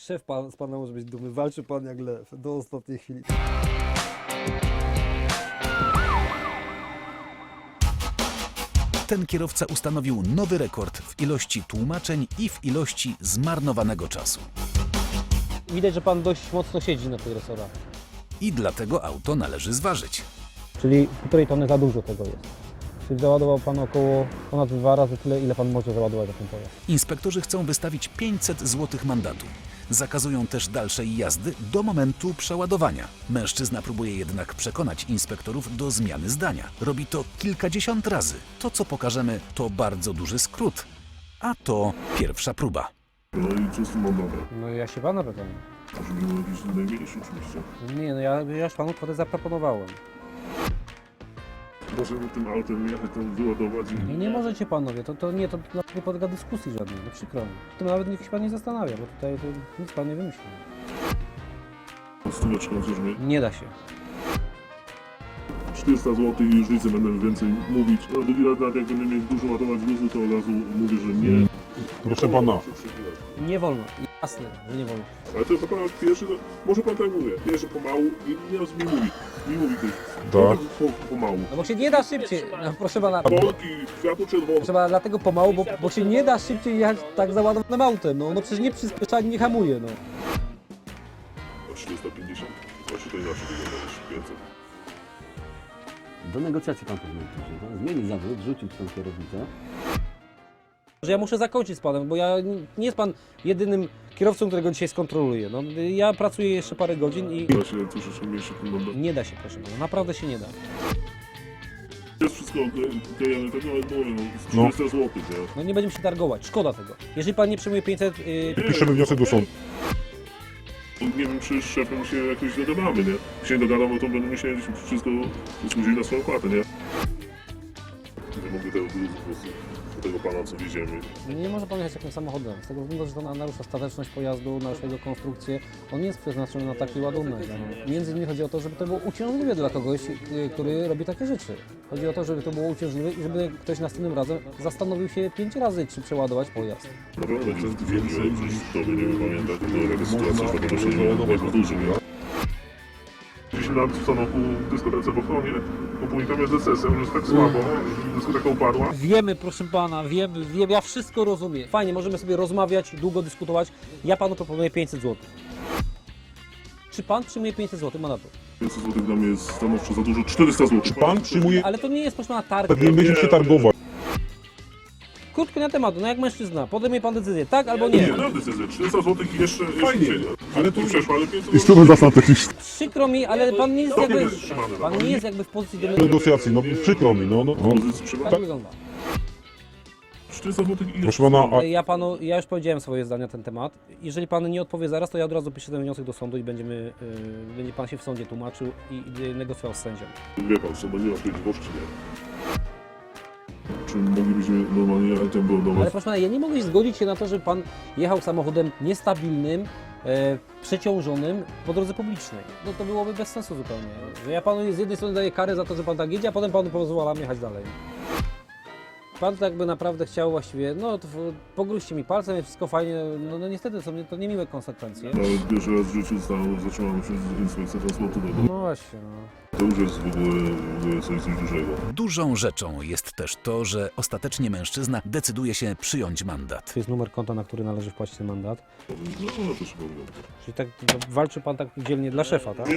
Szef z pana może być dumny. Walczy pan jak lew do ostatniej chwili. Ten kierowca ustanowił nowy rekord w ilości tłumaczeń i w ilości zmarnowanego czasu. Widać, że pan dość mocno siedzi na tej resorach. I dlatego auto należy zważyć. Czyli 1,5 tony za dużo tego jest. Czyli załadował pan około ponad 2 razy tyle, ile pan może załadować na ten pojazd. Inspektorzy chcą wystawić 500 zł mandatu. Zakazują też dalszej jazdy do momentu przeładowania. Mężczyzna próbuje jednak przekonać inspektorów do zmiany zdania. Robi to kilkadziesiąt razy. To, co pokażemy, to bardzo duży skrót. A to pierwsza próba. No i co z tym mam dobre? No ja się pana pytam. Żeby był jakiś najmniejszy oczywiście. Nie, no ja już panu kwotę zaproponowałem. Możemy tym autem jechać, tam wyładować i... Nie możecie panowie, to nie podlega dyskusji żadnej, no przykro mi. To nawet niech się pan nie zastanawia, bo tutaj to nic pan nie wymyślił. Stóweczką coś mnie. Nie da się. 400 zł i już nic nie będę więcej mówić. No drugi raz nawet jak będę mieć dużo ładować luzu, to od razu mówię, że nie. Proszę pana. Nie wolno, jasne, że nie wolno. Ale to jest pana pierwszy, to może pan tak mówię. Pierwszy pomału i nie mi mówi. Mi mówi ktoś. Tak. Pomału. No bo się nie da szybciej, no, proszę pana. Polki, światło czerwone. Proszę pana, dlatego pomału, bo się nie da szybciej jechać tak załadowanym autem, no przecież nie przyspiesza, ani nie hamuje, no. 450. Właśnie to inaczej wygląda niż 500. Do negocjacji pan powinien pójść, tak? Zmienić zawód, rzucić tą kierownicę. Że ja muszę zakończyć z panem, bo nie jest pan jedynym kierowcą, którego dzisiaj skontroluję. No, ja pracuję jeszcze parę godzin i Da się troszeczkę mniejszy wygląda. nie da się, proszę pana, naprawdę się nie da. Jest wszystko oklejone, tego ale mówię, no 400 zł, nie? No nie będziemy się targować, szkoda tego. Jeżeli pan nie przyjmuje 500, Piszemy wniosek do sądu. Nie wiem, czy z szefem się jakoś dogadamy, nie? Jak się nie dogadamy, to będę myślał, że wszystko wzięli na swoją klatę, nie? Nie mogę tego gruzu po prostu do tego pana, co widzimy. nie może pan jechać takim samochodem. Z tego względu, że to narusza stateczność pojazdu, narusza jego konstrukcję. On nie jest przeznaczony na taki ładunek. No. Między innymi chodzi o to, żeby to było uciążliwe dla kogoś, który robi takie rzeczy. Chodzi o to, żeby to było uciążliwe i żeby ktoś następnym razem zastanowił się 5 razy, czy przeładować pojazd. Naprawdę, to jest więcej, przecież to nie wiem, pamiętać, to jaka sytuacja, że to się nie powtórzy, nie? 10 lat w samochu w dyskotece w ochronie, komunikam z DSS-em, że jest tak słabo, że dyskoteka upadła. Wiemy, proszę pana, wiem, ja wszystko rozumiem. Fajnie, możemy sobie rozmawiać, długo dyskutować. Ja panu proponuję 500 zł. Czy pan przyjmuje 500 zł mandatu? 500 zł dla mnie jest stanowczo za dużo, 400 zł. Czy pan przyjmuje... Ale to nie jest, proszę pana, targ. Nie będziemy się targować. Krótko na temat, no jak mężczyzna, podejmie pan decyzję, tak albo Nie, nie. na decyzję, 400 zł i jeszcze Fajnie, ale to przeszło, ale 500 I zł. stówę zasad technicznych. Przykro mi, ale pan nie jest To nie jakby, jest trzymane, pan nie jest jakby w pozycji do Negocjacji, no przykro mi, no. Pozycji trzymane. Tak wygląda. 400 zł i Proszę pana, a Ja już powiedziałem swoje zdanie na ten temat. Jeżeli pan nie odpowie zaraz, to ja od razu piszę ten wniosek do sądu i będzie pan się w sądzie tłumaczył i negocjował z sędzią. wie pan co, bo nie ma sprawiedliwości, nie? Czy moglibyśmy normalnie jechać tam było do Ale was? proszę pana, ja nie mogę się zgodzić się na to, żeby pan jechał samochodem niestabilnym, przeciążonym po drodze publicznej. No to byłoby bez sensu zupełnie. Że ja panu z jednej strony daję karę za to, że pan tak jedzie, a potem panu pozwalam jechać dalej. Pan tak by naprawdę chciał właściwie, no to pogróźcie mi palcem, wszystko fajnie, no niestety są to niemiłe konsekwencje. Nawet pierwszy raz w życiu zostałem zatrzymany przez inspekcję transportu. No właśnie, no. To już jest w ogóle coś dużego. Dużą rzeczą jest też to, że ostatecznie mężczyzna decyduje się przyjąć mandat. To jest numer konta, na który należy wpłacić ten mandat. No to się powiem. Czyli tak walczy pan tak dzielnie dla szefa, tak? Nie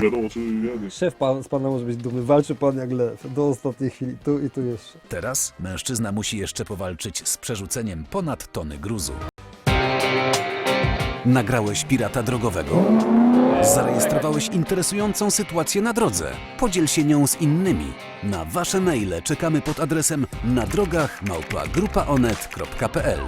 wiadomo, czy ja nie. Szef z pana może być dumny, walczy pan jak lew do ostatniej chwili, tu i tu jeszcze. Teraz mężczyzna musi jeszcze powalczyć z przerzuceniem ponad tony gruzu. Nagrałeś pirata drogowego? Zarejestrowałeś interesującą sytuację na drodze? Podziel się nią z innymi. Na wasze maile czekamy pod adresem nadrogach@grupaonet.pl.